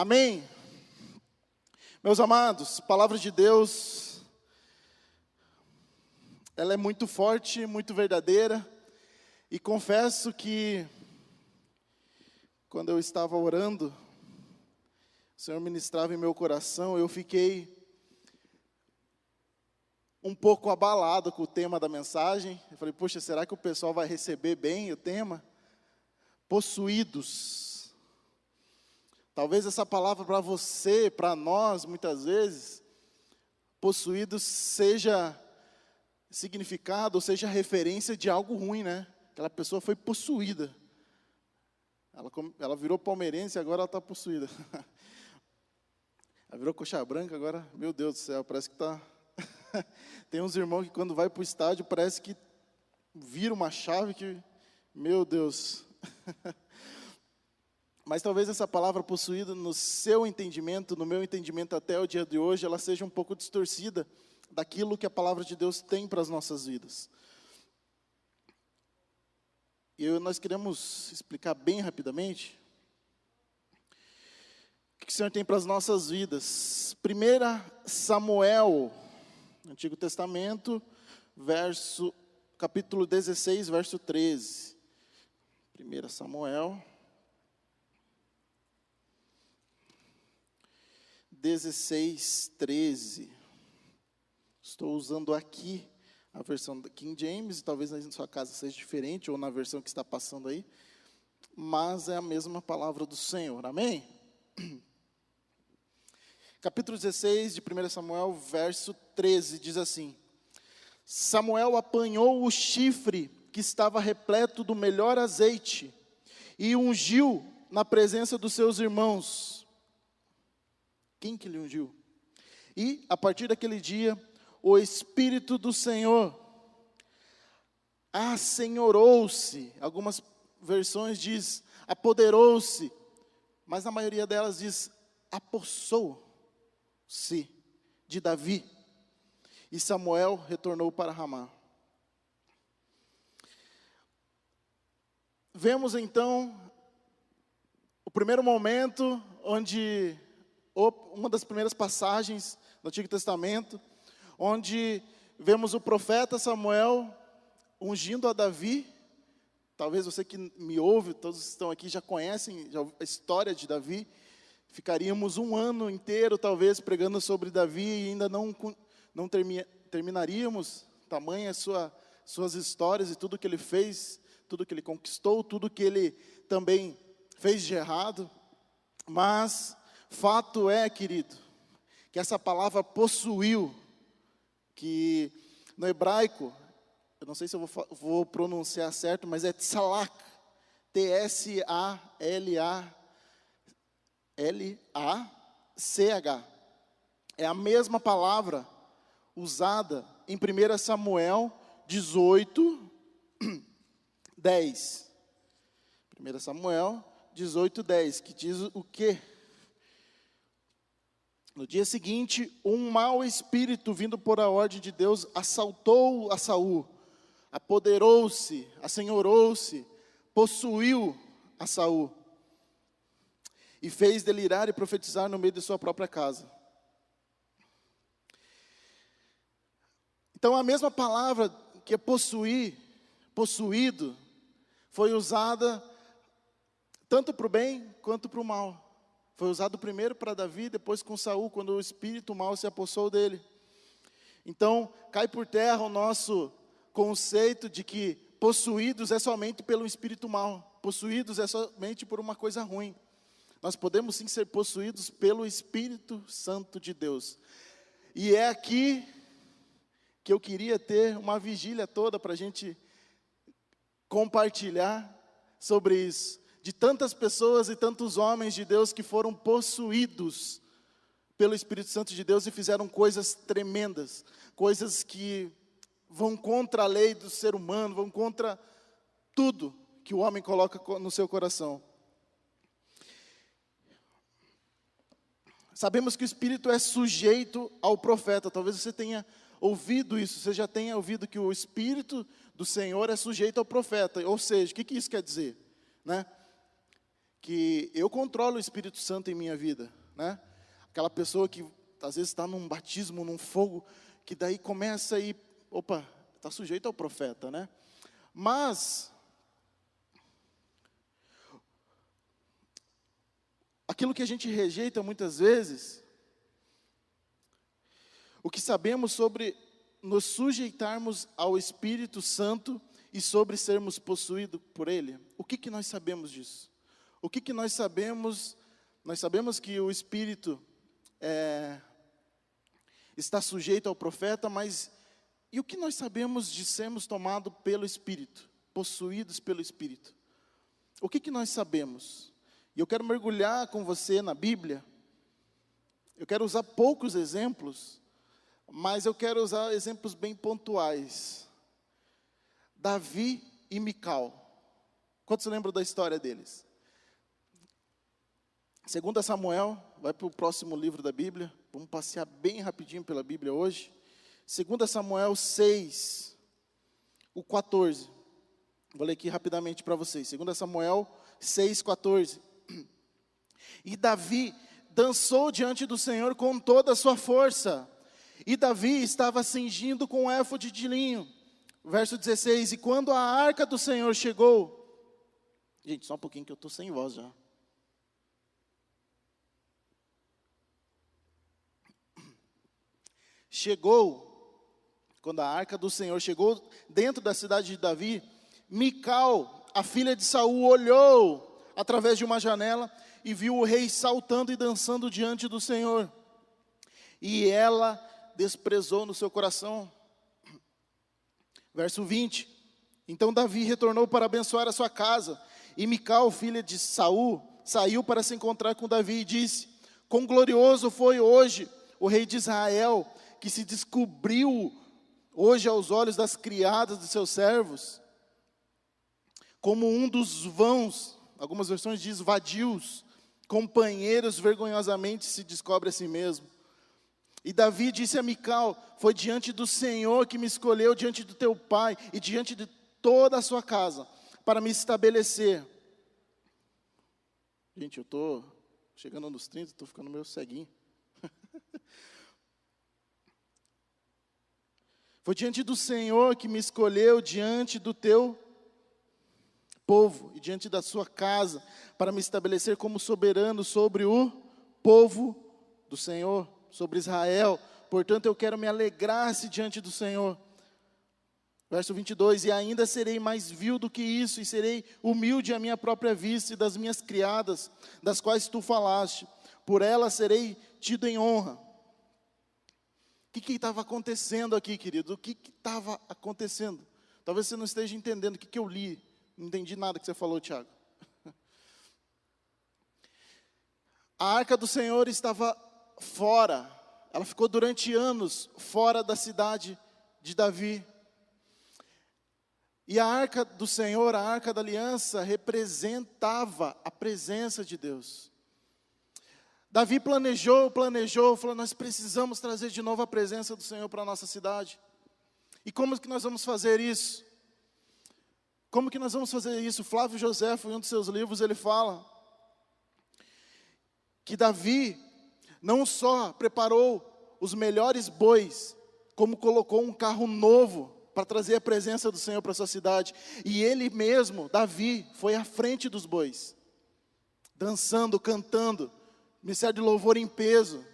Amém? Meus amados, a palavra de Deus, ela é muito forte, muito verdadeira, e confesso que, quando eu estava orando, o Senhor ministrava em meu coração, eu fiquei um pouco abalado com o tema da mensagem. Eu falei, poxa, será que o pessoal vai receber bem o tema? Possuídos. Talvez essa palavra para você, para nós, muitas vezes, possuídos seja significado, ou seja referência de algo ruim, né? Aquela pessoa foi possuída. Ela virou palmeirense e agora ela está possuída. Ela virou coxa branca agora, meu Deus do céu, parece que está... Tem uns irmãos que quando vai para o estádio parece que vira uma chave que, meu Deus. Mas talvez essa palavra possuída no seu entendimento, no meu entendimento até o dia de hoje, ela seja um pouco distorcida daquilo que a palavra de Deus tem para as nossas vidas. E nós queremos explicar bem rapidamente o que o Senhor tem para as nossas vidas. 1 Samuel, Antigo Testamento, capítulo 16, verso 13. 1 Samuel 16, 13. Estou usando aqui a versão da King James, talvez na sua casa seja diferente, ou na versão que está passando aí, mas é a mesma palavra do Senhor, amém? Capítulo 16 de 1 Samuel, verso 13, diz assim: Samuel apanhou o chifre que estava repleto do melhor azeite e ungiu na presença dos seus irmãos. Quem que lhe ungiu? E, a partir daquele dia, o Espírito do Senhor assenhorou-se. Algumas versões diz apoderou-se, mas na maioria delas diz apossou-se de Davi. E Samuel retornou para Ramá. Vemos então o primeiro momento onde uma das primeiras passagens do Antigo Testamento, onde vemos o profeta Samuel ungindo a Davi. Talvez você que me ouve, todos que estão aqui já conhecem a história de Davi. Ficaríamos um ano inteiro, talvez, pregando sobre Davi e ainda não terminaríamos, tamanha suas histórias e tudo que ele fez, tudo que ele conquistou, tudo que ele também fez de errado. Mas fato é, querido, que essa palavra possuiu, que no hebraico, eu não sei se eu vou pronunciar certo, mas é tsalak, T-S-A-L-A-L-A-C-H. É a mesma palavra usada em 1 Samuel 18, 10. 1 Samuel 18, 10, que diz o quê? No dia seguinte, um mau espírito vindo por a ordem de Deus assaltou a Saul, apoderou-se, assenhorou-se, possuiu a Saul e fez delirar e profetizar no meio de sua própria casa. Então a mesma palavra que é possuir, possuído, foi usada tanto para o bem quanto para o mal. Foi usado primeiro para Davi, depois com Saul, quando o espírito mal se apossou dele. Então, cai por terra o nosso conceito de que possuídos é somente pelo espírito mal. Possuídos é somente por uma coisa ruim. Nós podemos sim ser possuídos pelo Espírito Santo de Deus. E é aqui que eu queria ter uma vigília toda para a gente compartilhar sobre isso. De tantas pessoas e tantos homens de Deus que foram possuídos pelo Espírito Santo de Deus e fizeram coisas tremendas, coisas que vão contra a lei do ser humano, vão contra tudo que o homem coloca no seu coração. Sabemos que o Espírito é sujeito ao profeta. Talvez você tenha ouvido isso, você já tenha ouvido que o Espírito do Senhor é sujeito ao profeta. Ou seja, o que isso quer dizer? Né? que eu controlo o Espírito Santo em minha vida, né? Aquela pessoa que às vezes está num batismo, num fogo, que daí começa a ir, opa, está sujeito ao profeta, né? Mas aquilo que a gente rejeita muitas vezes, o que sabemos sobre nos sujeitarmos ao Espírito Santo e sobre sermos possuídos por Ele, o que nós sabemos disso? O que nós sabemos? Nós sabemos que o Espírito está sujeito ao profeta, mas e o que nós sabemos de sermos tomados pelo Espírito, possuídos pelo Espírito? O que nós sabemos? E eu quero mergulhar com você na Bíblia. Eu quero usar poucos exemplos, mas eu quero usar exemplos bem pontuais. Davi e Mical. Quantos lembram da história deles? 2 Samuel, vai para o próximo livro da Bíblia. Vamos passear bem rapidinho pela Bíblia hoje. 2 Samuel 6, o 14. Vou ler aqui rapidamente para vocês. 2 Samuel 6, 14. E Davi dançou diante do Senhor com toda a sua força. E Davi estava cingindo com um éfode de linho. Verso 16. E quando a arca do Senhor chegou... Gente, só um pouquinho que eu estou sem voz já. Quando a arca do Senhor chegou dentro da cidade de Davi, Mical, a filha de Saul, olhou através de uma janela e viu o rei saltando e dançando diante do Senhor. E ela desprezou no seu coração. Verso 20. Então Davi retornou para abençoar a sua casa. E Mical, filha de Saul, saiu para se encontrar com Davi e disse: quão glorioso foi hoje o rei de Israel, que se descobriu hoje aos olhos das criadas de seus servos, como um dos vãos, algumas versões dizem vadios, companheiros vergonhosamente se descobre a si mesmo. E Davi disse a Mical: foi diante do Senhor que me escolheu, diante do teu pai e diante de toda a sua casa, para me estabelecer. Gente, eu estou chegando nos 30, estou ficando meio ceguinho. Foi diante do Senhor que me escolheu, diante do teu povo e diante da sua casa, para me estabelecer como soberano sobre o povo do Senhor, sobre Israel. Portanto, eu quero me alegrar-se diante do Senhor. Verso 22, e ainda serei mais vil do que isso, e serei humilde à minha própria vista e das minhas criadas, das quais tu falaste. Por elas serei tido em honra. O que estava acontecendo aqui, querido? O que estava acontecendo? Talvez você não esteja entendendo o que eu li. Não entendi nada que você falou, Tiago. A arca do Senhor estava fora. Ela ficou durante anos fora da cidade de Davi. E a arca do Senhor, a arca da aliança, representava a presença de Deus. Davi planejou, falou: nós precisamos trazer de novo a presença do Senhor para a nossa cidade. E como que nós vamos fazer isso? Como que nós vamos fazer isso? Flávio Joséfo, em um dos seus livros, ele fala que Davi não só preparou os melhores bois, como colocou um carro novo para trazer a presença do Senhor para a sua cidade. E ele mesmo, Davi, foi à frente dos bois, dançando, cantando, ministério de louvor em peso.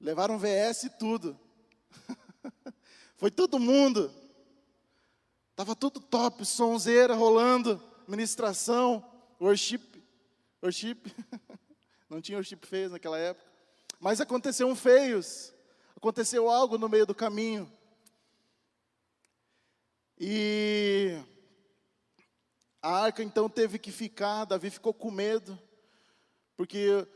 Levaram VS e tudo. Foi todo mundo. Estava tudo top, sonzeira rolando, ministração, worship. Não tinha worship feios naquela época. Mas aconteceu feios. Aconteceu algo no meio do caminho. E a arca então teve que ficar, Davi ficou com medo, porque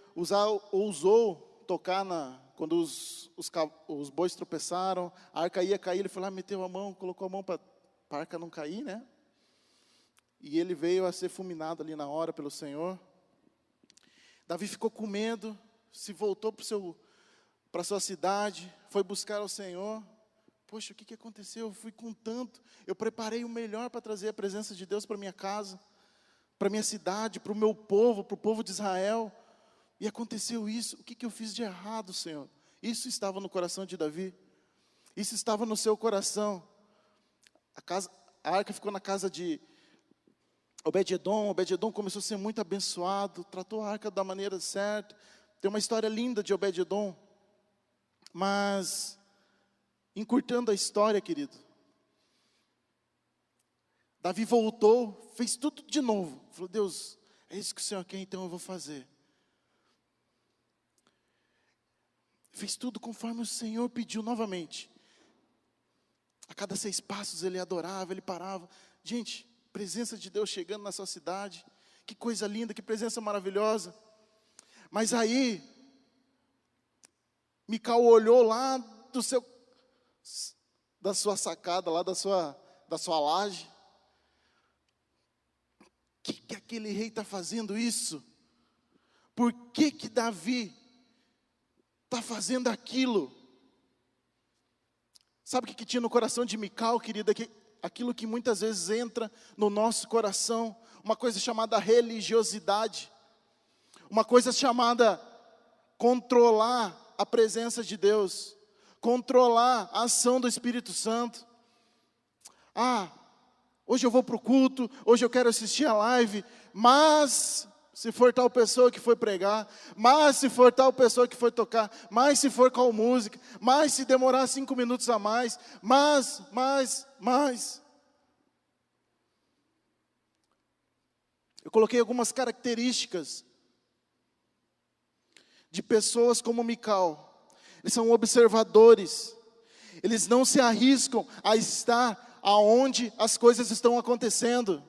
ousou tocar quando os bois tropeçaram, a arca ia cair, ele foi lá, meteu a mão, colocou a mão para a arca não cair, né? E ele veio a ser fulminado ali na hora pelo Senhor. Davi ficou com medo, se voltou para a sua cidade, foi buscar o Senhor. Poxa, o que aconteceu? Eu fui com tanto, eu preparei o melhor para trazer a presença de Deus para minha casa. para minha cidade, para o meu povo, para o povo de Israel. E aconteceu isso. O que eu fiz de errado, Senhor? Isso estava no coração de Davi. Isso estava no seu coração. A arca ficou na casa de Obed-edom. Obed-edom começou a ser muito abençoado, tratou a arca da maneira certa. Tem uma história linda de Obed-edom. Mas, encurtando a história, querido, Davi voltou, fez tudo de novo. Falou, Deus, é isso que o Senhor quer, então eu vou fazer. Fez tudo conforme o Senhor pediu novamente. A cada 6 passos ele adorava, ele parava. Gente, presença de Deus chegando na sua cidade. Que coisa linda, que presença maravilhosa. Mas aí, Mical olhou lá da sua sacada, lá da sua laje. O que aquele rei está fazendo isso? Por que Davi está fazendo aquilo? Sabe o que tinha no coração de Mical, querida? Aquilo que muitas vezes entra no nosso coração, uma coisa chamada religiosidade, uma coisa chamada controlar a presença de Deus, controlar a ação do Espírito Santo. Hoje eu vou para o culto, hoje eu quero assistir a live, mas se for tal pessoa que foi pregar, mas se for tal pessoa que foi tocar, mas se for qual música, mas se demorar 5 minutos a mais, mas. Eu coloquei algumas características de pessoas como Mical. Eles são observadores, eles não se arriscam a estar aonde as coisas estão acontecendo.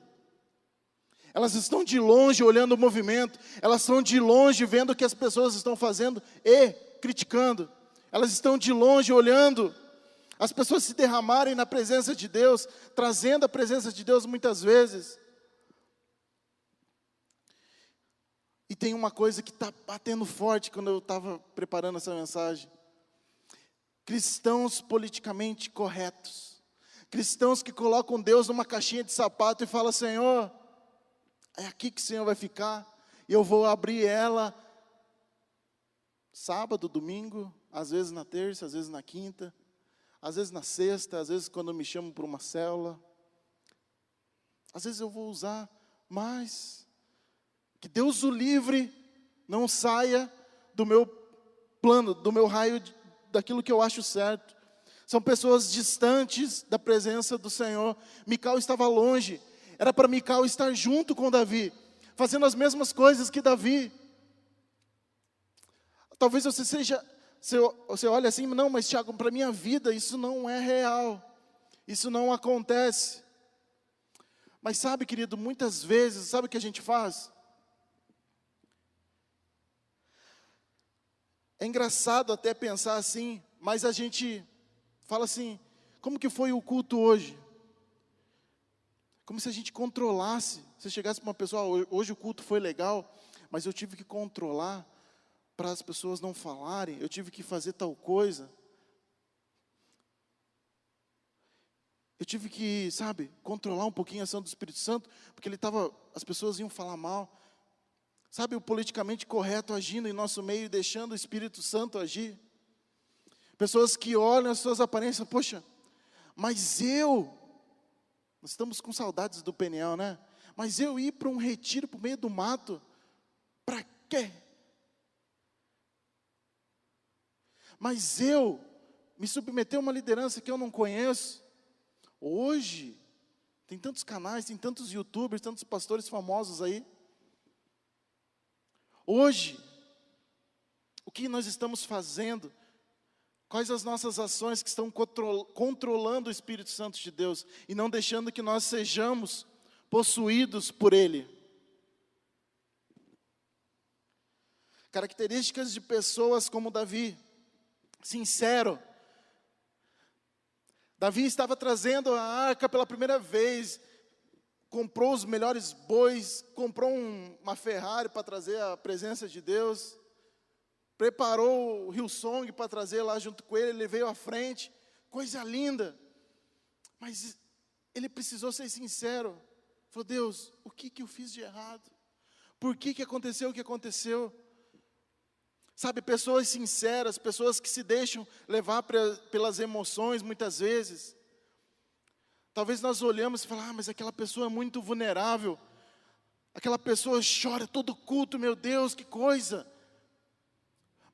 Elas estão de longe olhando o movimento, elas estão de longe vendo o que as pessoas estão fazendo e criticando. Elas estão de longe olhando as pessoas se derramarem na presença de Deus, trazendo a presença de Deus muitas vezes. E tem uma coisa que está batendo forte quando eu estava preparando essa mensagem. Cristãos politicamente corretos. Cristãos que colocam Deus numa caixinha de sapato e falam, Senhor, é aqui que o Senhor vai ficar, e eu vou abrir ela sábado, domingo, às vezes na terça, às vezes na quinta, às vezes na sexta, às vezes quando me chamam para uma célula. Às vezes eu vou usar, mas que Deus o livre, não saia do meu plano, do meu raio, daquilo que eu acho certo. São pessoas distantes da presença do Senhor. Mical estava longe. Era para Mical estar junto com Davi, fazendo as mesmas coisas que Davi. Talvez você olhe assim, não, mas Tiago, para a minha vida isso não é real, isso não acontece. Mas sabe, querido, muitas vezes, sabe o que a gente faz? É engraçado até pensar assim, mas a gente fala assim, como que foi o culto hoje? Como se a gente controlasse. Se chegasse para uma pessoa, hoje o culto foi legal, mas eu tive que controlar para as pessoas não falarem, eu tive que fazer tal coisa. Eu tive que, controlar um pouquinho a ação do Espírito Santo, porque as pessoas iam falar mal. Sabe, o politicamente correto agindo em nosso meio, deixando o Espírito Santo agir. Pessoas que olham as suas aparências, poxa, mas nós estamos com saudades do Peniel, né? Mas eu ir para um retiro para o meio do mato, para quê? Mas eu me submeter a uma liderança que eu não conheço. Hoje, tem tantos canais, tem tantos youtubers, tantos pastores famosos aí. Hoje, o que nós estamos fazendo? Quais as nossas ações que estão controlando o Espírito Santo de Deus e não deixando que nós sejamos possuídos por Ele? Características de pessoas como Davi, sincero. Davi estava trazendo a arca pela primeira vez, comprou os melhores bois, comprou uma Ferrari para trazer a presença de Deus, preparou o Hillsong para trazer lá junto com ele veio à frente, coisa linda. Mas ele precisou ser sincero, Falou, Deus, o que eu fiz de errado? Por que aconteceu o que aconteceu? Sabe, pessoas sinceras, pessoas que se deixam levar pelas emoções muitas vezes. Talvez nós olhamos e falamos, mas aquela pessoa é muito vulnerável. Aquela pessoa chora todo culto, meu Deus, que coisa.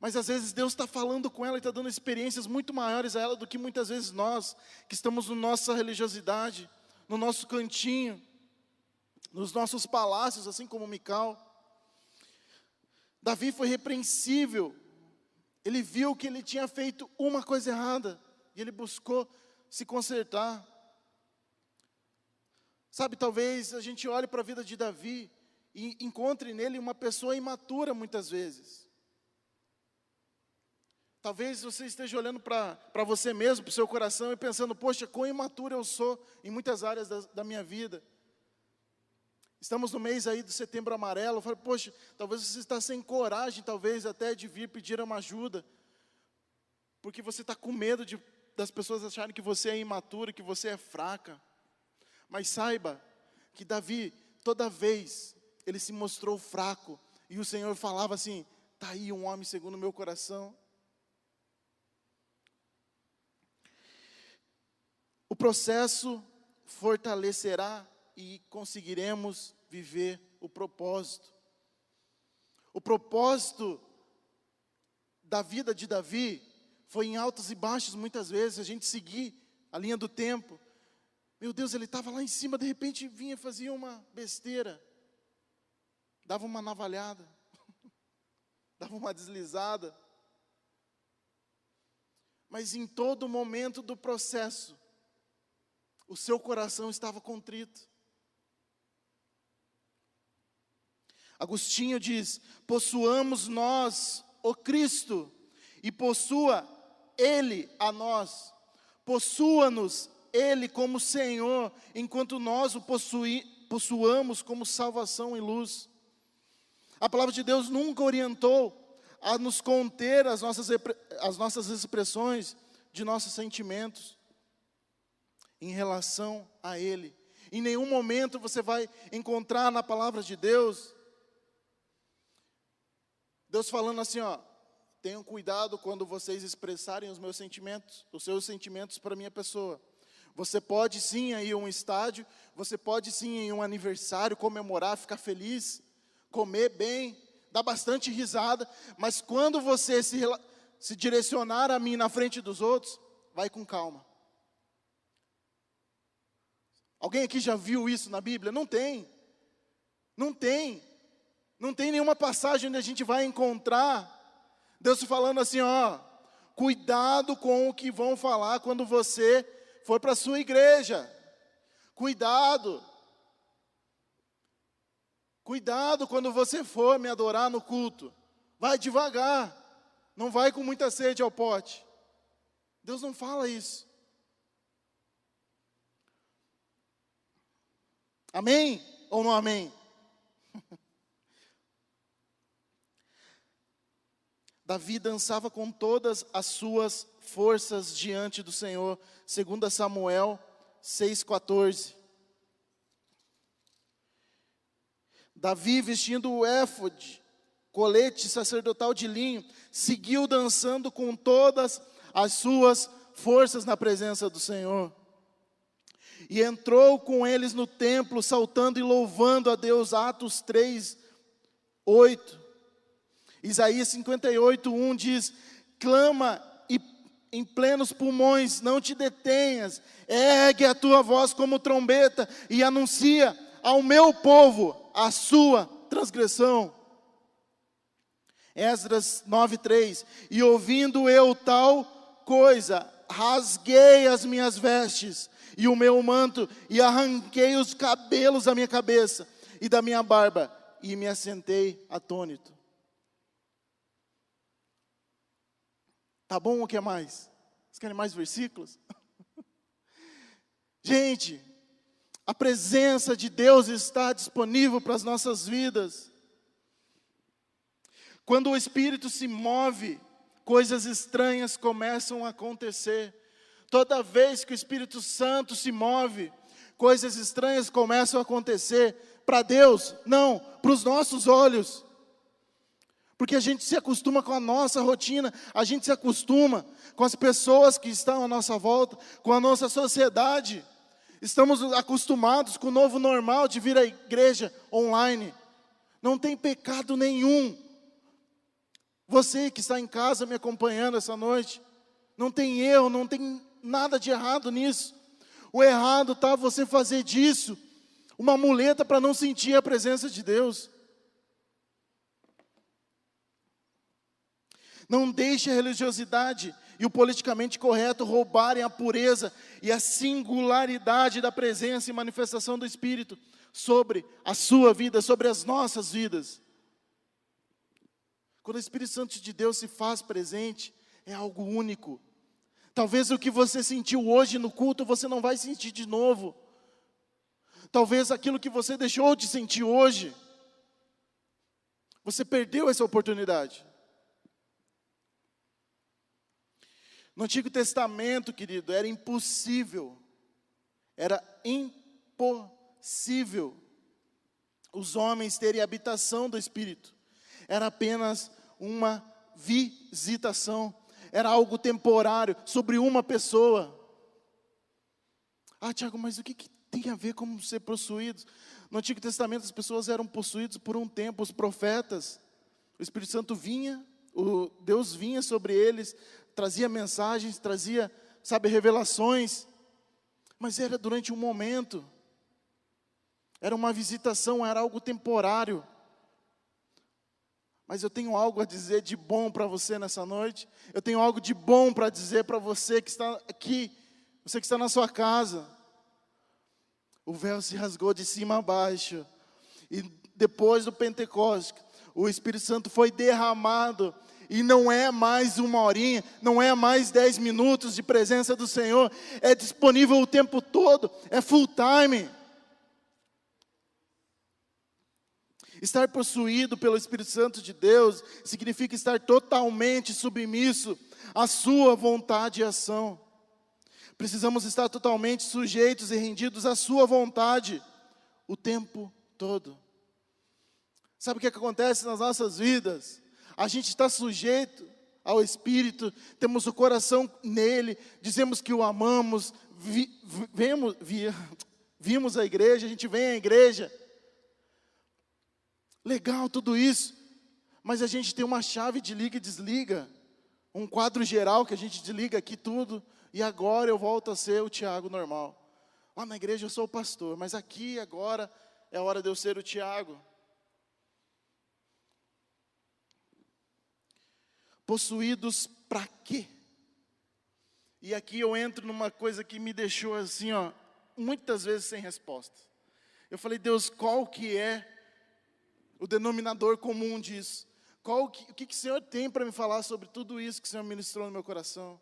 Mas às vezes Deus está falando com ela e está dando experiências muito maiores a ela do que muitas vezes nós, que estamos na nossa religiosidade, no nosso cantinho, nos nossos palácios, assim como Mical. Davi foi repreensível. Ele viu que ele tinha feito uma coisa errada e ele buscou se consertar. Sabe, talvez a gente olhe para a vida de Davi e encontre nele uma pessoa imatura muitas vezes. Talvez você esteja olhando para você mesmo, para o seu coração e pensando, poxa, quão imaturo eu sou em muitas áreas da minha vida. Estamos no mês aí do Setembro Amarelo, eu falo, poxa, talvez você está sem coragem, talvez até de vir pedir uma ajuda, porque você está com medo das pessoas acharem que você é imaturo, que você é fraca. Mas saiba que Davi, toda vez, ele se mostrou fraco, e o Senhor falava assim, está aí um homem segundo o meu coração. O processo fortalecerá e conseguiremos viver o propósito. O propósito da vida de Davi foi em altos e baixos muitas vezes, a gente seguir a linha do tempo. Meu Deus, ele estava lá em cima, de repente vinha e fazia uma besteira, dava uma navalhada, dava uma deslizada. Mas em todo momento do processo, o seu coração estava contrito. Agostinho diz, possuamos nós o Cristo, e possua Ele a nós. Possua-nos Ele como Senhor, enquanto nós o possuamos como salvação e luz. A palavra de Deus nunca orientou a nos conter as nossas expressões de nossos sentimentos em relação a Ele. Em nenhum momento você vai encontrar na palavra de Deus falando assim, ó, tenham cuidado quando vocês expressarem os seus sentimentos para a minha pessoa. Você pode sim ir a um estádio, você pode sim ir em um aniversário, comemorar, ficar feliz, comer bem, dar bastante risada, mas quando você se direcionar a mim na frente dos outros, vai com calma. Alguém aqui já viu isso na Bíblia? Não tem. Não tem. Não tem nenhuma passagem onde a gente vai encontrar Deus falando assim, ó, cuidado com o que vão falar quando você for para a sua igreja. Cuidado. Cuidado quando você for me adorar no culto. Vai devagar. Não vai com muita sede ao pote. Deus não fala isso. Amém ou não amém? Davi dançava com todas as suas forças diante do Senhor, 2 Samuel 6,14. Davi, vestindo o éfode, colete sacerdotal de linho, seguiu dançando com todas as suas forças na presença do Senhor. E entrou com eles no templo, saltando e louvando a Deus, Atos 3:8. Isaías 58:1 diz, clama e em plenos pulmões, não te detenhas, ergue a tua voz como trombeta e anuncia ao meu povo a sua transgressão. Esdras 9:3, e ouvindo eu tal coisa, rasguei as minhas vestes e o meu manto, e arranquei os cabelos da minha cabeça e da minha barba, e me assentei atônito. Tá bom, o que mais? Vocês querem mais versículos? Gente, a presença de Deus está disponível para as nossas vidas. Quando o Espírito se move, coisas estranhas começam a acontecer. Toda vez que o Espírito Santo se move, coisas estranhas começam a acontecer. Para Deus, não, para os nossos olhos. Porque a gente se acostuma com a nossa rotina, a gente se acostuma com as pessoas que estão à nossa volta, com a nossa sociedade. Estamos acostumados com o novo normal de vir à igreja online. Não tem pecado nenhum. Você que está em casa me acompanhando essa noite, não tem erro, não tem nada de errado nisso. O errado está você fazer disso uma muleta para não sentir a presença de Deus. Não deixe a religiosidade e o politicamente correto roubarem a pureza e a singularidade da presença e manifestação do Espírito sobre a sua vida, sobre as nossas vidas. Quando o Espírito Santo de Deus se faz presente, é algo único. Talvez o que você sentiu hoje no culto, você não vai sentir de novo. Talvez aquilo que você deixou de sentir hoje, você perdeu essa oportunidade. No Antigo Testamento, querido, era impossível os homens terem habitação do Espírito. Era apenas uma visitação, era algo temporário, sobre uma pessoa. Ah, Tiago, mas o que tem a ver com ser possuídos? No Antigo Testamento as pessoas eram possuídas por um tempo, os profetas. O Espírito Santo vinha, Deus vinha sobre eles, trazia mensagens, trazia, revelações. Mas era durante um momento. Era uma visitação, era algo temporário. Mas eu tenho algo a dizer de bom para você nessa noite. Eu tenho algo de bom para dizer para você que está aqui, você que está na sua casa. O véu se rasgou de cima a baixo. E depois do Pentecostes, o Espírito Santo foi derramado. E não é mais uma horinha, não é mais 10 minutos de presença do Senhor. É disponível o tempo todo, é full time. Estar possuído pelo Espírito Santo de Deus significa estar totalmente submisso à sua vontade e ação. Precisamos estar totalmente sujeitos e rendidos à sua vontade o tempo todo. Sabe o que acontece nas nossas vidas? A gente está sujeito ao Espírito, temos o coração nele, dizemos que o amamos, vimos a igreja, a gente vem à igreja. Legal tudo isso, mas a gente tem uma chave de liga e desliga, um quadro geral que a gente desliga aqui tudo, e agora eu volto a ser o Tiago normal. Lá na igreja eu sou o pastor, mas aqui agora é a hora de eu ser o Tiago. Possuídos para quê? E aqui eu entro numa coisa que me deixou assim, muitas vezes sem resposta. Eu falei, Deus, qual que é o denominador comum disso? O que o Senhor tem para me falar sobre tudo isso que o Senhor ministrou no meu coração?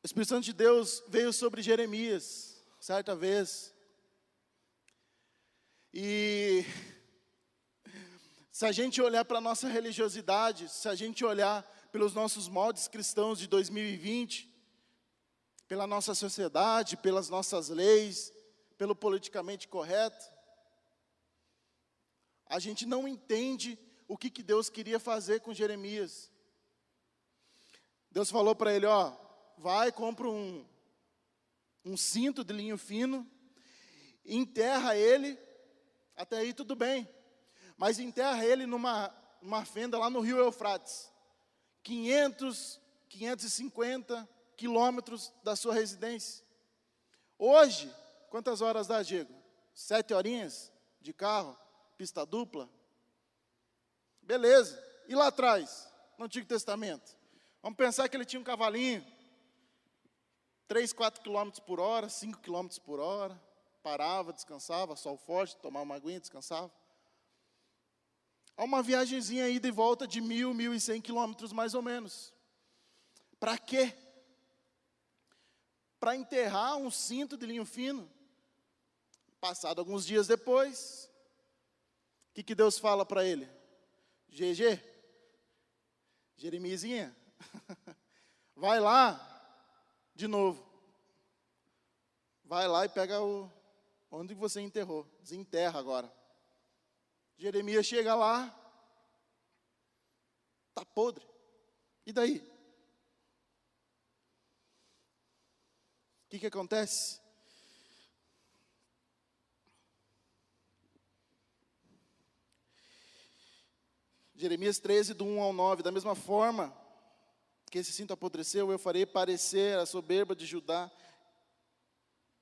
O Espírito Santo de Deus veio sobre Jeremias, certa vez. E se a gente olhar para a nossa religiosidade, se a gente olhar pelos nossos moldes cristãos de 2020, pela nossa sociedade, pelas nossas leis, pelo politicamente correto, a gente não entende o que Deus queria fazer com Jeremias. Deus falou para ele, vai, compra um cinto de linho fino, enterra ele, até aí tudo bem, mas enterra ele numa fenda lá no rio Eufrates, 550 quilômetros da sua residência. Hoje, quantas horas dá, Diego? 7 horinhas de carro, pista dupla? Beleza. E lá atrás, no Antigo Testamento? Vamos pensar que ele tinha um cavalinho, 3, 4 quilômetros por hora, 5 quilômetros por hora, parava, descansava, sol forte, tomava uma aguinha, descansava. Há uma viagenzinha ida e volta de 1.100 quilômetros mais ou menos. Para quê? Para enterrar um cinto de linho fino. Passado alguns dias depois, o que Deus fala para ele? Jeremiazinha, vai lá, de novo. Vai lá e pega onde você enterrou. Desenterra agora. Jeremias chega lá, está podre. E daí? O que acontece? Jeremias 13, do 1 ao 9. Da mesma forma que esse cinto apodreceu, eu farei parecer a soberba de Judá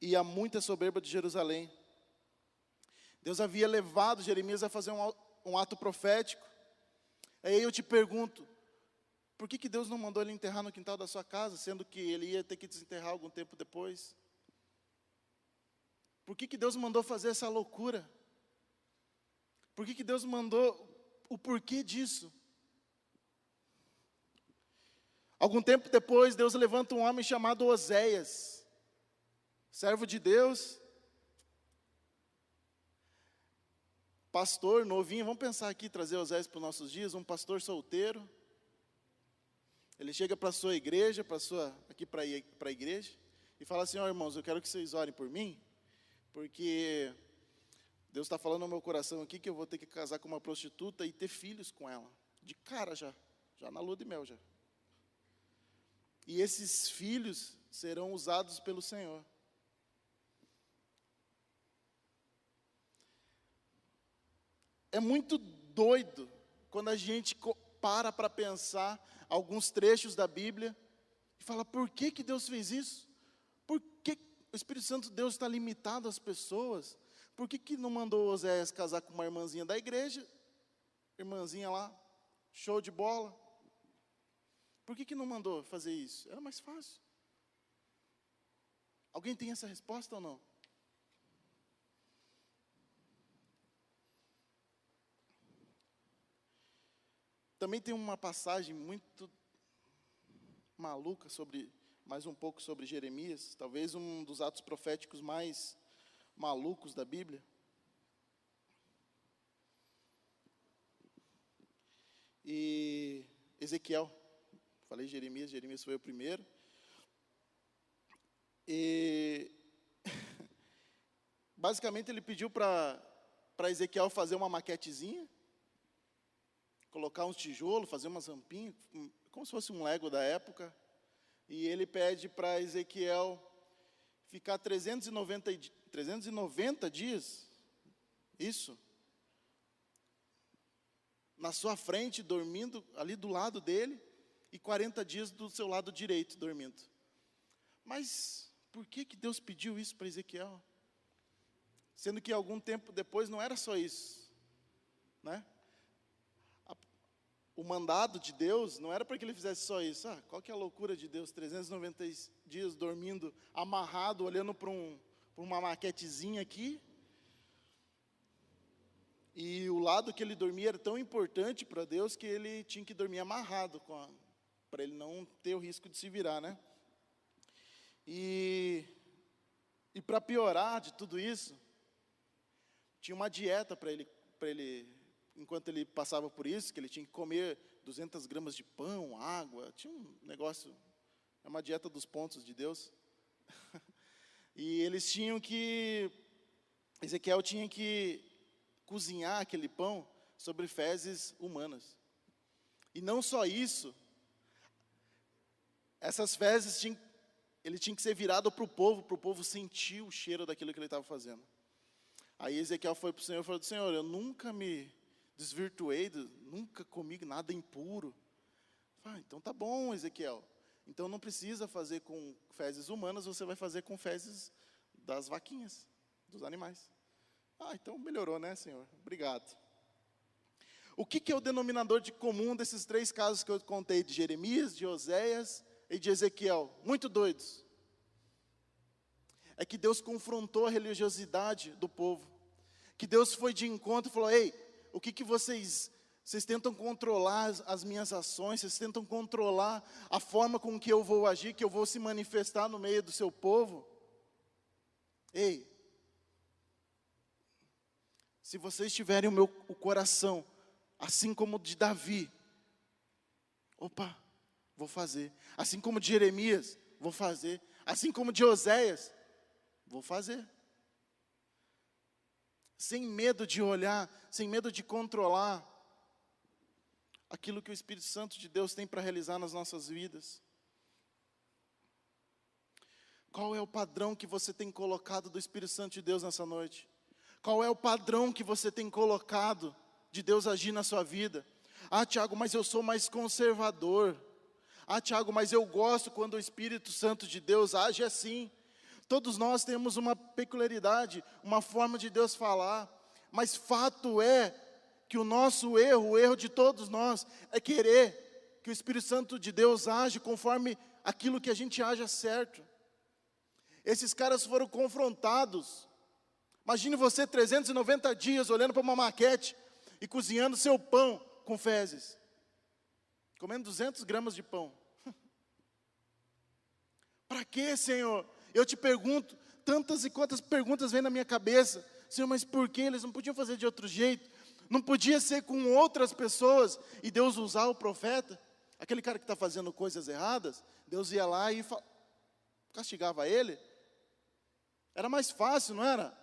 e a muita soberba de Jerusalém. Deus havia levado Jeremias a fazer um ato profético. Aí eu te pergunto, por que Deus não mandou ele enterrar no quintal da sua casa, sendo que ele ia ter que desenterrar algum tempo depois? Por que Deus mandou fazer essa loucura? Por que Deus mandou o porquê disso? Algum tempo depois, Deus levanta um homem chamado Oséias, servo de Deus, pastor novinho. Vamos pensar aqui, trazer Oséias para os nossos dias, um pastor solteiro. Ele chega para a sua igreja, aqui para a igreja, e fala assim: ó, irmãos, eu quero que vocês orem por mim, porque Deus está falando no meu coração aqui que eu vou ter que casar com uma prostituta e ter filhos com ela. De cara já na lua de mel já. E esses filhos serão usados pelo Senhor. É muito doido quando a gente para pensar alguns trechos da Bíblia e fala, por que Deus fez isso? Por que o Espírito Santo de Deus está limitado às pessoas? Por que não mandou Oséias casar com uma irmãzinha da igreja? Irmãzinha lá, show de bola. Por que não mandou fazer isso? Era mais fácil. Alguém tem essa resposta ou não? Também tem uma passagem muito maluca mais um pouco sobre Jeremias, talvez um dos atos proféticos mais malucos da Bíblia. E Ezequiel, falei Jeremias foi o primeiro. E basicamente ele pediu para Ezequiel fazer uma maquetezinha, colocar uns tijolos, fazer umas rampinhas, como se fosse um Lego da época. E ele pede para Ezequiel ficar 390 dias, isso, na sua frente, dormindo, ali do lado dele, e 40 dias do seu lado direito, dormindo. Mas por que Deus pediu isso para Ezequiel? Sendo que algum tempo depois não era só isso, né? O mandado de Deus não era para que ele fizesse só isso. Qual que é a loucura de Deus? 390 dias dormindo, amarrado, olhando para uma maquetezinha aqui. E o lado que ele dormia era tão importante para Deus que ele tinha que dormir amarrado, para ele não ter o risco de se virar, né? E para piorar de tudo isso, tinha uma dieta para ele, enquanto ele passava por isso, que ele tinha que comer 200 gramas de pão, água, tinha um negócio, é uma dieta dos pontos de Deus. E Ezequiel tinha que cozinhar aquele pão sobre fezes humanas. E não só isso, essas fezes ele tinha que ser virado para o povo sentir o cheiro daquilo que ele estava fazendo. Aí Ezequiel foi para o Senhor e falou: Senhor, eu nunca me desvirtuei, nunca comi nada impuro. Então tá bom, Ezequiel. Então não precisa fazer com fezes humanas, você vai fazer com fezes das vaquinhas, dos animais. Então melhorou, né, Senhor? Obrigado. O que é o denominador de comum desses três casos que eu contei, de Jeremias, de Oséias e de Ezequiel? Muito doidos. É que Deus confrontou a religiosidade do povo. Que Deus foi de encontro e falou: ei, o que vocês tentam controlar as minhas ações, vocês tentam controlar a forma com que eu vou agir, que eu vou se manifestar no meio do seu povo. Ei, se vocês tiverem o coração, assim como o de Davi, vou fazer. Assim como de Jeremias, vou fazer. Assim como de Oséias, vou fazer. Sem medo de olhar, sem medo de controlar aquilo que o Espírito Santo de Deus tem para realizar nas nossas vidas. Qual é o padrão que você tem colocado do Espírito Santo de Deus nessa noite? Qual é o padrão que você tem colocado de Deus agir na sua vida? Ah, Tiago, mas eu sou mais conservador. Ah, Tiago, mas eu gosto quando o Espírito Santo de Deus age assim. Todos nós temos uma peculiaridade, uma forma de Deus falar. Mas fato é que o nosso erro, o erro de todos nós, é querer que o Espírito Santo de Deus age conforme aquilo que a gente acha certo. Esses caras foram confrontados. Imagine você 390 dias olhando para uma maquete e cozinhando seu pão com fezes. Comendo 200 gramas de pão. Para quê, Senhor? Eu te pergunto, tantas e quantas perguntas vêm na minha cabeça. Senhor, mas por que eles não podiam fazer de outro jeito? Não podia ser com outras pessoas e Deus usar o profeta? Aquele cara que está fazendo coisas erradas, Deus ia lá e castigava ele. Era mais fácil, não era?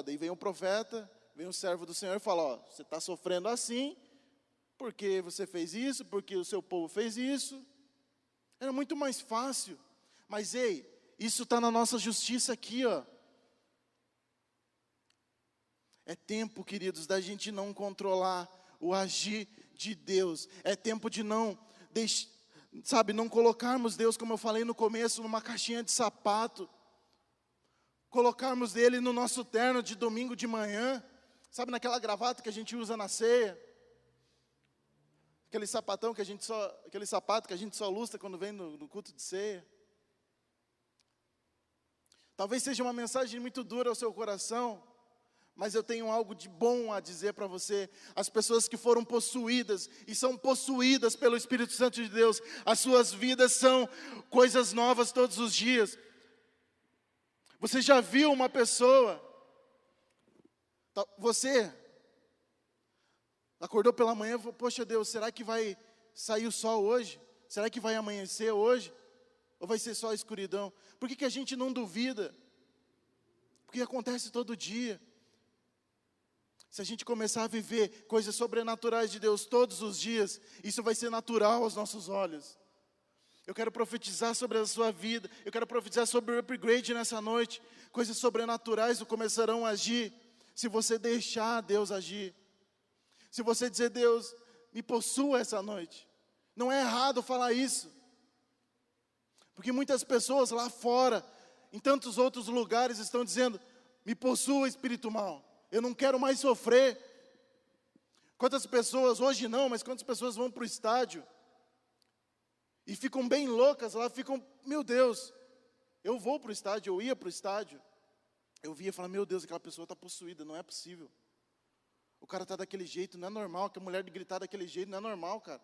Daí vem um profeta, vem um servo do Senhor e fala, você está sofrendo assim, porque você fez isso, porque o seu povo fez isso. Era muito mais fácil. Mas ei, isso está na nossa justiça aqui, ó. É tempo, queridos, da gente não controlar o agir de Deus. É tempo de não colocarmos Deus, como eu falei no começo, numa caixinha de sapato. Colocarmos Ele no nosso terno de domingo de manhã. Sabe, naquela gravata que a gente usa na ceia? Aquele sapato que a gente só lustra quando vem no culto de ceia. Talvez seja uma mensagem muito dura ao seu coração, mas eu tenho algo de bom a dizer para você. As pessoas que foram possuídas e são possuídas pelo Espírito Santo de Deus, as suas vidas são coisas novas todos os dias. Você já viu uma pessoa, você acordou pela manhã e falou, poxa Deus, será que vai sair o sol hoje? Será que vai amanhecer hoje? Ou vai ser só escuridão? Por que a gente não duvida? Porque acontece todo dia. Se a gente começar a viver coisas sobrenaturais de Deus todos os dias, isso vai ser natural aos nossos olhos. Eu quero profetizar sobre a sua vida, eu quero profetizar sobre o upgrade nessa noite. Coisas sobrenaturais começarão a agir, se você deixar Deus agir. Se você dizer, Deus, me possua essa noite. Não é errado falar isso. Porque muitas pessoas lá fora, em tantos outros lugares, estão dizendo, me possua espírito mau. Eu não quero mais sofrer. Quantas pessoas, hoje não, mas quantas pessoas vão para o estádio e ficam bem loucas lá, ficam, meu Deus, eu vou para o estádio, eu ia para o estádio, eu via e falava, meu Deus, aquela pessoa está possuída, não é possível. O cara está daquele jeito, não é normal, que a mulher gritar daquele jeito, não é normal, cara.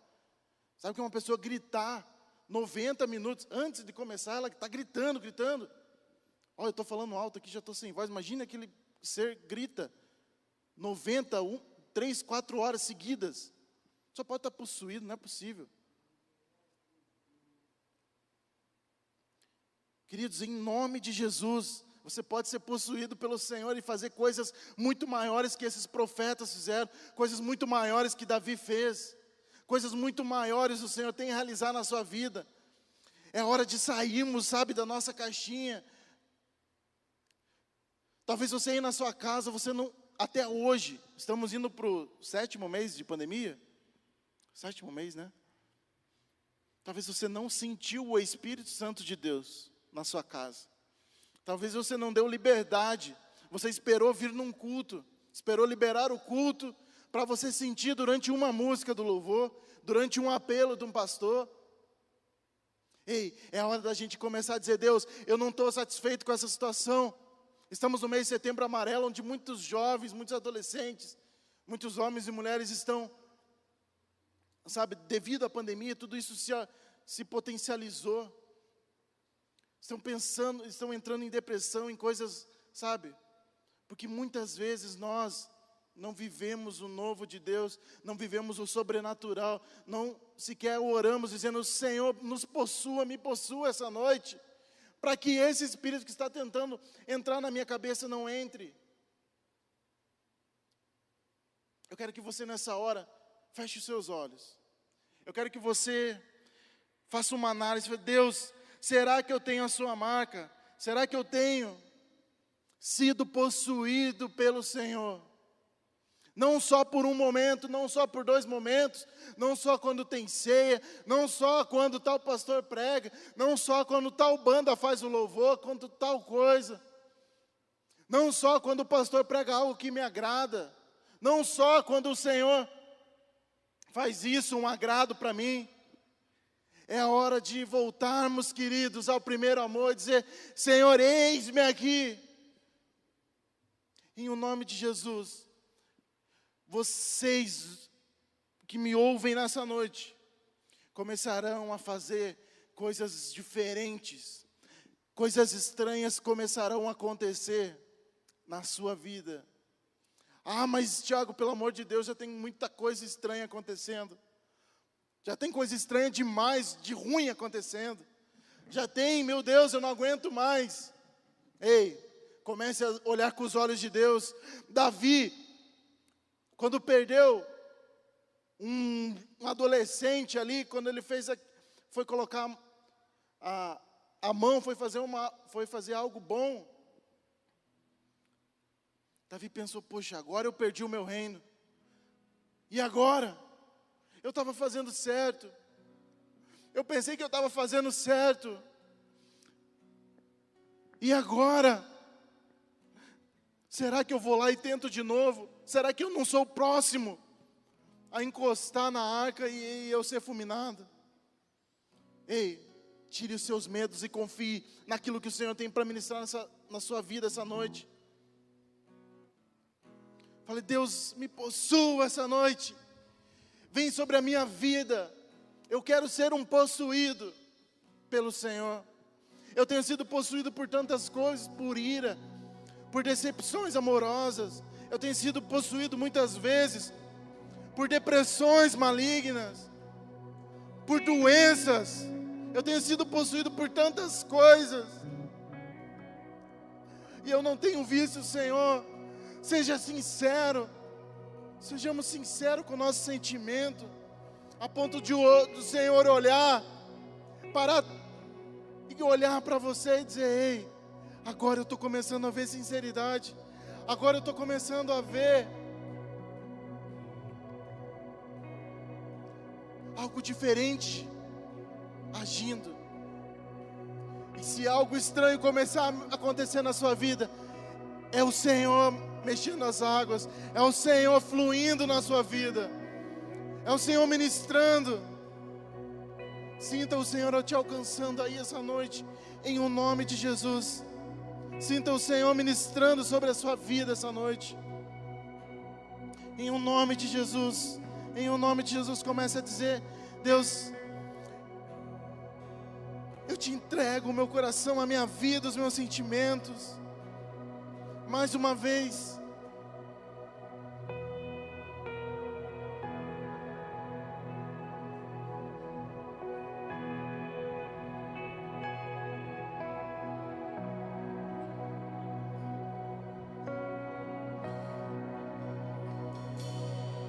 Sabe que uma pessoa gritar 90 minutos antes de começar, ela está gritando. Olha, eu estou falando alto aqui, já estou sem voz, imagina aquele ser grita 3, 4 horas seguidas. Só pode estar possuído, não é possível. Queridos, em nome de Jesus, você pode ser possuído pelo Senhor e fazer coisas muito maiores que esses profetas fizeram, coisas muito maiores que Davi fez, coisas muito maiores o Senhor tem a realizar na sua vida. É hora de sairmos, sabe, da nossa caixinha. Talvez você aí na sua casa, você não, até hoje, estamos indo para o 7º mês de pandemia, 7º mês, né? Talvez você não sentiu o Espírito Santo de Deus na sua casa. Talvez você não deu liberdade, você esperou vir num culto, esperou liberar o culto, para você sentir durante uma música do louvor, durante um apelo de um pastor. Ei, é a hora da gente começar a dizer, Deus, eu não estou satisfeito com essa situação. Estamos no mês de Setembro Amarelo, onde muitos jovens, muitos adolescentes, muitos homens e mulheres estão, sabe, devido à pandemia, tudo isso se potencializou. Estão entrando em depressão, em coisas, sabe? Porque muitas vezes nós não vivemos o novo de Deus, não vivemos o sobrenatural, não sequer oramos dizendo: Senhor, nos possua, me possua essa noite, para que esse espírito que está tentando entrar na minha cabeça não entre. Eu quero que você nessa hora feche os seus olhos. Eu quero que você faça uma análise. Deus, será que eu tenho a sua marca? Será que eu tenho sido possuído pelo Senhor? Não só por um momento, não só por 2 momentos, não só quando tem ceia, não só quando tal pastor prega, não só quando tal banda faz o louvor, quando tal coisa. Não só quando o pastor prega algo que me agrada, não só quando o Senhor faz isso, um agrado para mim. É a hora de voltarmos, queridos, ao primeiro amor, dizer: Senhor, eis-me aqui. Em o nome de Jesus, vocês que me ouvem nessa noite, começarão a fazer coisas diferentes, coisas estranhas começarão a acontecer na sua vida. Ah, mas Tiago, pelo amor de Deus, já tem muita coisa estranha acontecendo. Já tem coisa estranha demais, de ruim acontecendo. Já tem, meu Deus, eu não aguento mais. Ei, comece a olhar com os olhos de Deus. Davi, quando perdeu um adolescente ali, quando ele foi colocar a mão, foi fazer algo bom. Davi pensou: poxa, agora eu perdi o meu reino. E agora? Eu estava fazendo certo. Eu pensei que eu estava fazendo certo. E agora? Será que eu vou lá e tento de novo? Será que eu não sou o próximo a encostar na arca e eu ser fulminado? Ei, tire os seus medos e confie naquilo que o Senhor tem para ministrar na sua vida essa noite. Fale: Deus, me possua essa noite. Vem sobre a minha vida. Eu quero ser um possuído pelo Senhor. Eu tenho sido possuído por tantas coisas, por ira, por decepções amorosas. Eu tenho sido possuído muitas vezes por depressões malignas, por doenças. Eu tenho sido possuído por tantas coisas. E eu não tenho visto o Senhor. Seja sincero, sejamos sinceros com o nosso sentimento, a ponto de do Senhor olhar, parar e olhar para você e dizer: ei, agora eu estou começando a ver sinceridade, agora eu estou começando a ver algo diferente agindo. E se algo estranho começar a acontecer na sua vida, é o Senhor mexendo as águas, é o Senhor fluindo na sua vida, é o Senhor ministrando. Sinta o Senhor te alcançando aí essa noite, em o nome de Jesus. Sinta o Senhor ministrando sobre a sua vida essa noite, em o nome de Jesus. Em o nome de Jesus, comece a dizer: Deus, eu te entrego o meu coração, a minha vida, os meus sentimentos. Mais uma vez.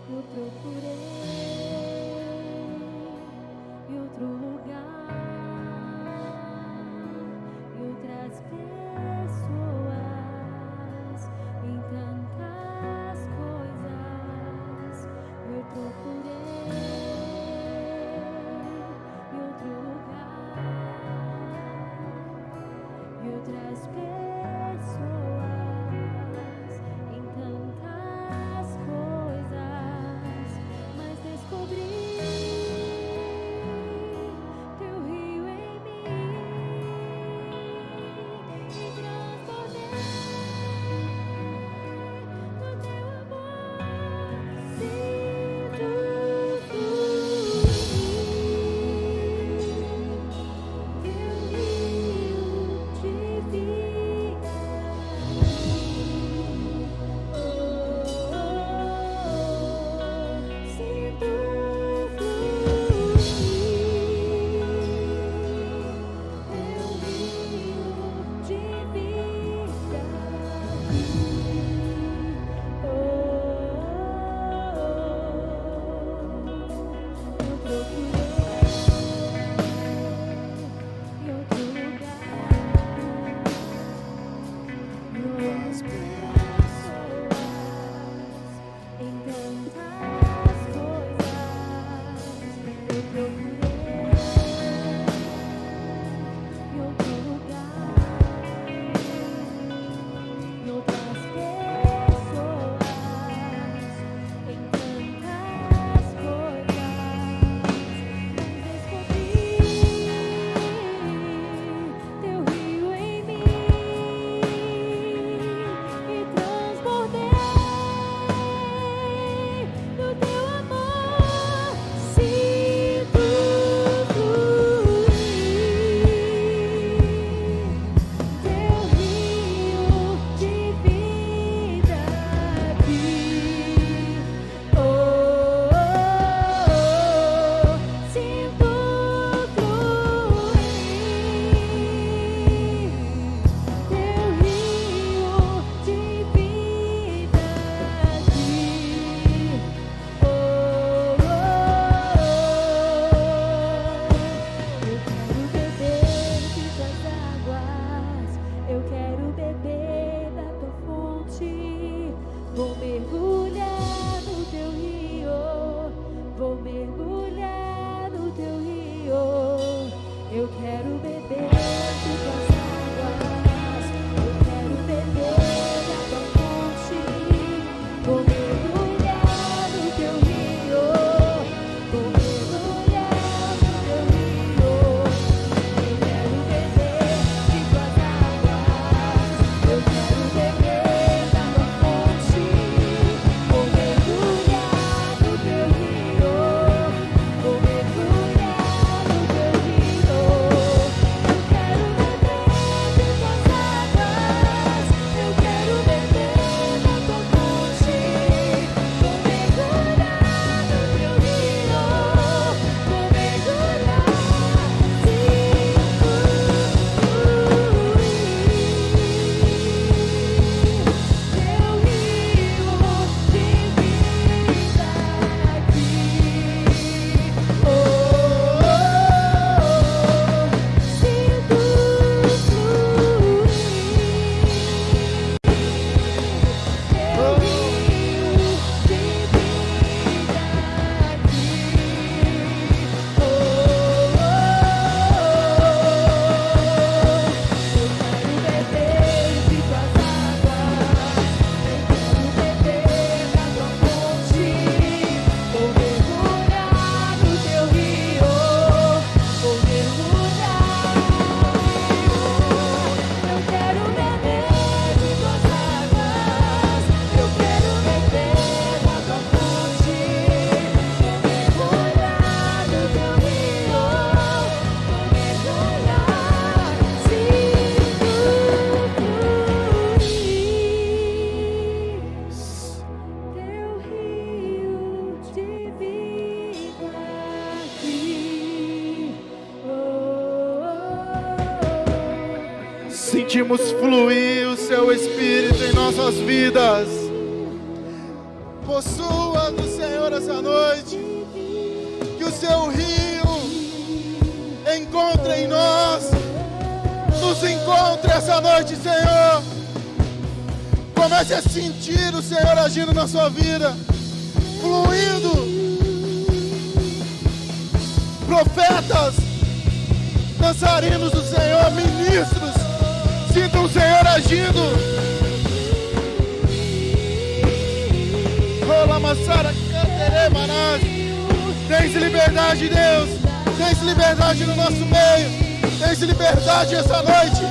Eu procurei em outro lugar, em outras pessoas, em tantas coisas. Eu procurei em outro lugar, em outras pessoas, em tantas coisas, mas descobri teu rio em mim e transbordei no teu amor. Sinto fluir teu rio de vida. em tantas coisas. Eu procurei em outro lugar, em outras pessoas, em tantas coisas. Descobri teu rio em mim e transbordei no teu amor. Sinto fluir teu rio de vida aqui. Oh, oh, oh, sinto fluir teu rio de vida aqui. Oh, oh, oh, eu quero beber de tuas águas, eu quero beber da tua fonte. Vou mergulhar no teu rio, vou mergulhar no teu rio. Eu quero beber de tuas águas, eu quero beber da tua fonte. Vou mergulhar no teu rio, vou mergulhar no teu rio. Eu quero beber de tuas águas, eu quero beber da tua fonte. Vou mergulhar no teu rio, vou mergulhar no teu rio. Eu quero beber de tuas águas, eu quero beber da tua fonte. Vou mergulhar no teu rio, vou mergulhar. Sentimos fluir o seu Espírito em nossas vidas. Possua do Senhor essa noite. Que o seu rio encontre em nós. Nos encontre essa noite, Senhor. Comece a sentir o Senhor agindo na sua vida, fluindo. Profetas, dançarinos do Senhor, ministros, sintam o Senhor agindo. Tens liberdade, Deus. Tens liberdade no nosso meio. Tens liberdade essa noite.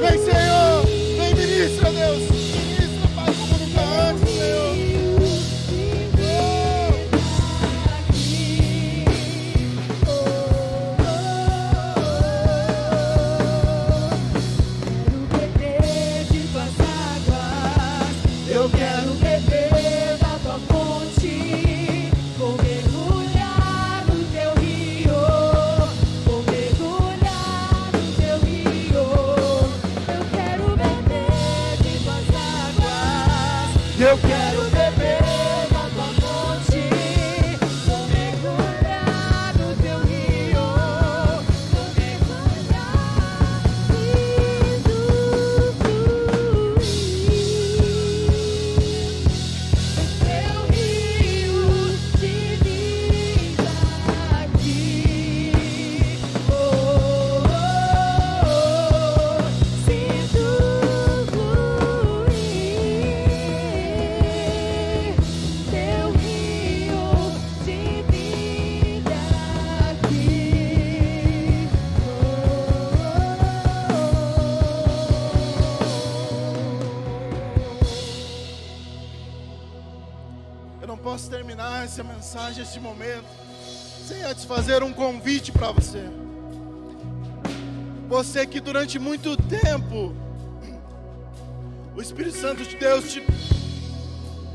Vem, Senhor. Vem, ministra, Deus. Ministra, Pai, como nunca antes, Senhor. Eu quero beber da tua fonte, vou mergulhar no teu rio, vou mergulhar no teu rio. Eu quero beber de tuas águas, eu quero beber da tua fonte, vou mergulhar no teu rio, vou mergulhar, sinto fluir. não posso terminar essa mensagem, esse momento, sem antes fazer um convite para você. Você que durante muito tempo, o Espírito Santo de Deus,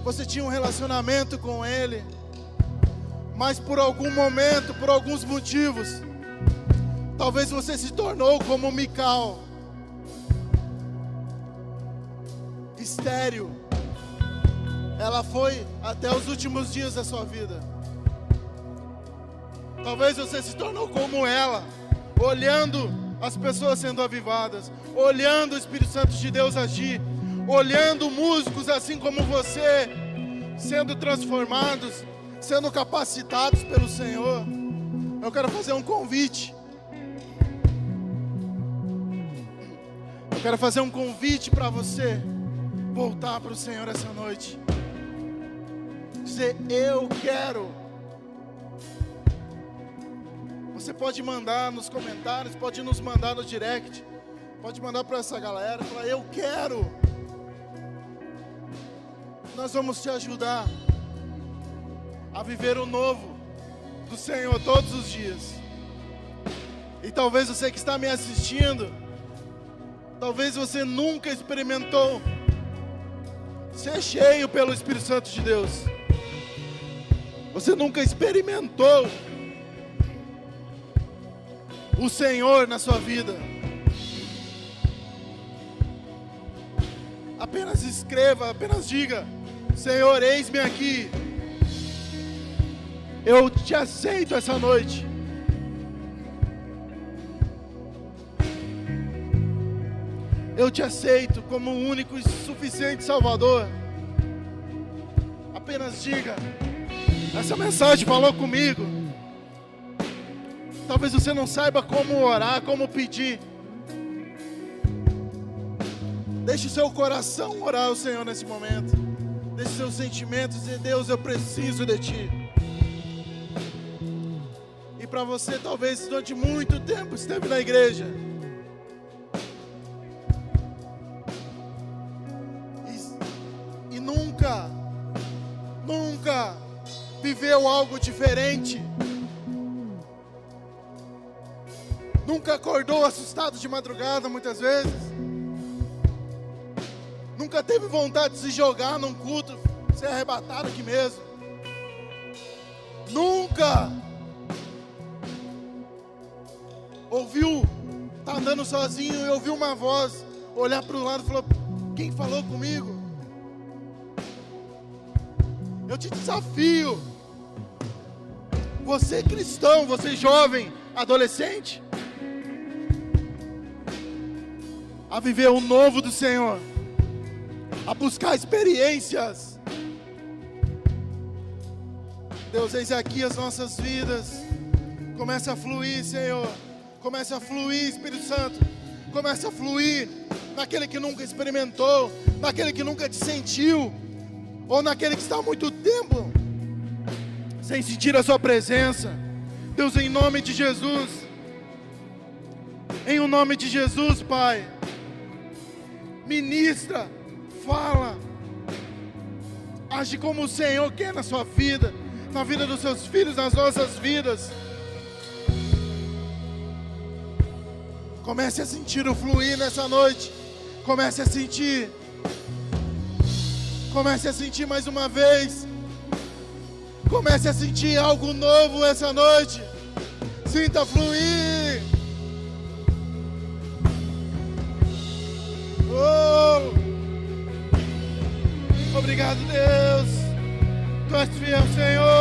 você tinha um relacionamento com Ele, mas por algum momento, por alguns motivos, talvez você se tornou como Mical, estéril. Ela foi até os últimos dias da sua vida. Talvez você se tornou como ela, olhando as pessoas sendo avivadas, olhando o Espírito Santo de Deus agir, olhando músicos assim como você, sendo transformados, sendo capacitados pelo Senhor. Eu quero fazer um convite. Eu quero fazer um convite para você voltar para o Senhor essa noite. Dizer, eu quero. Você pode mandar nos comentários, pode nos mandar no direct, pode mandar para essa galera, falar, eu quero. Nós vamos te ajudar a viver o novo do Senhor todos os dias. E talvez você que está me assistindo, talvez você nunca experimentou ser cheio pelo Espírito Santo de Deus. Você nunca experimentou o Senhor na sua vida. Apenas escreva, apenas diga, Senhor, eis-me aqui. Eu te aceito essa noite. Eu te aceito como o único e suficiente Salvador. Apenas diga, essa mensagem falou comigo. Talvez você não saiba como orar, como pedir. Deixe o seu coração orar ao Senhor nesse momento. Deixe seus sentimentos dizer, Deus, eu preciso de Ti. E para você, talvez durante muito tempo esteve na igreja e nunca viveu algo diferente. Nunca acordou assustado de madrugada muitas vezes. Nunca teve vontade de se jogar num culto, ser arrebatado aqui mesmo. Nunca ouviu, tá andando sozinho e ouviu uma voz, olhar para o lado e falou, quem falou comigo? Eu te desafio, você cristão, você jovem, adolescente, a viver o novo do Senhor, a buscar experiências. Deus, eis aqui as nossas vidas. Começa a fluir, Senhor. Começa a fluir, Espírito Santo. Começa a fluir naquele que nunca experimentou, naquele que nunca te sentiu, ou naquele que está há muito tempo sem sentir a sua presença. Deus, em nome de Jesus, em o nome de Jesus, Pai, ministra, fala, age como o Senhor quer na sua vida, na vida dos seus filhos, nas nossas vidas. Comece a sentir o fluir nessa noite. Comece a sentir. Comece a sentir mais uma vez. Comece a sentir algo novo essa noite. Sinta fluir. Oh! Obrigado, Deus. Tu és fiel, Senhor.